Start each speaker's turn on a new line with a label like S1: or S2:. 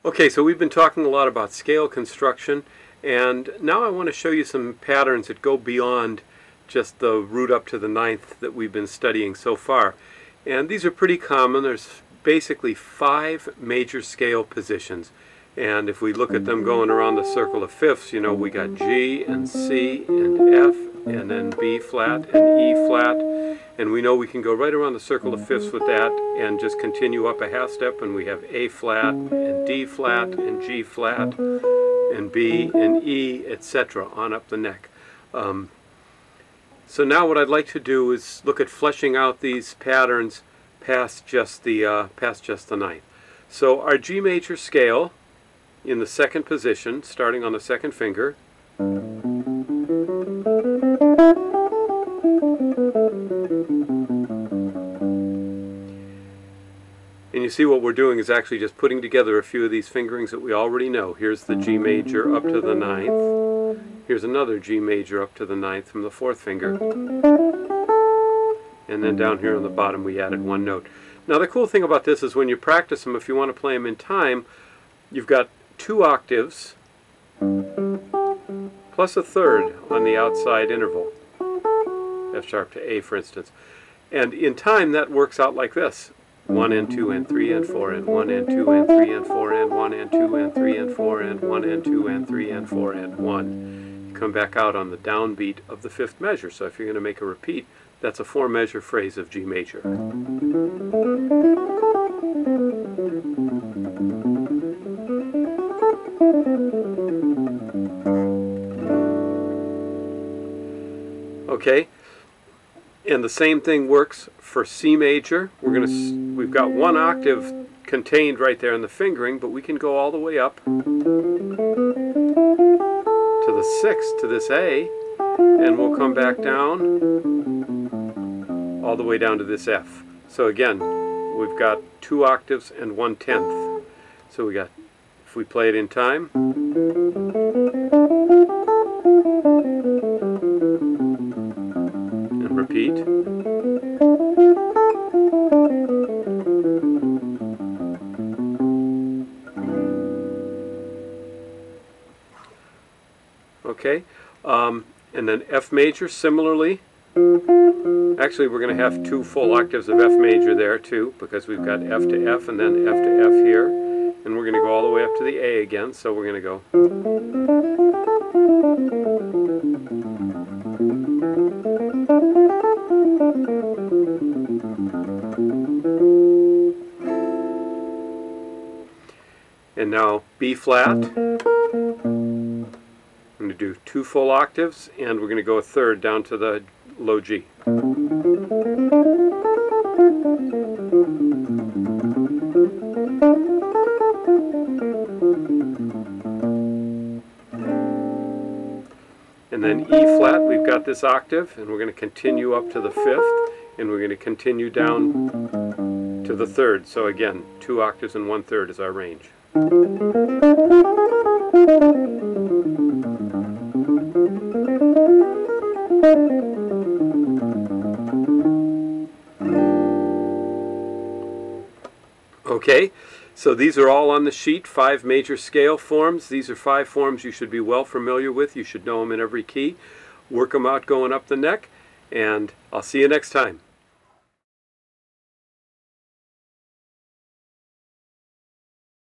S1: Okay, so we've been talking a lot about scale construction, and now I want to show you some patterns that go beyond just the root up to the ninth that we've been studying so far. And these are pretty common. There's basically 5 major scale positions. And if we look at them going around the circle of fifths, you know, we got G and C and F and then B flat and E flat. And we know we can go right around the circle of fifths with that and just continue up a half step, and we have A flat and D flat and G flat and B and E, etc. on up the neck. So now what I'd like to do is look at fleshing out these patterns past just the ninth. So our G major scale in the second position, starting on the second finger. And you see what we're doing is actually just putting together a few of these fingerings that we already know. Here's the G major up to the ninth. Here's another G major up to the ninth from the fourth finger. And then down here on the bottom we added one note. Now the cool thing about this is when you practice them, if you want to play them in time, you've got 2 octaves plus a third on the outside interval. F sharp to A, for instance. And in time that works out like this. 1 and 2 and 3 and 4 and 1 and 2 and 3 and 4 and 1 and 2 and 3 and 4 and 1 and 2 and 3 and 4 and 1. You come back out on the downbeat of the 5th measure. So if you're going to make a repeat, that's a 4-measure phrase of G major. Okay, and the same thing works for C major. We've got 1 octave contained right there in the fingering, but we can go all the way up to the 6th, to this A, and we'll come back down all the way down to this F. So again, we've got 2 octaves and 1/10. So we got, if we play it in time, and repeat. Okay, and then F major similarly. Actually, we're going to have 2 full octaves of F major there too, because we've got F to F and then F to F here, and we're going to go all the way up to the A again. So we're going to go. And now B flat. I'm going to do 2 full octaves, and we're going to go a third down to the low G. And then E flat, we've got this octave, and we're going to continue up to the 5th, and we're going to continue down to the 3rd. So again, 2 octaves and 1/3 is our range. Okay, so these are all on the sheet, 5 major scale forms. These are 5 forms you should be well familiar with. You should know them in every key. Work them out going up the neck, and I'll see you next time.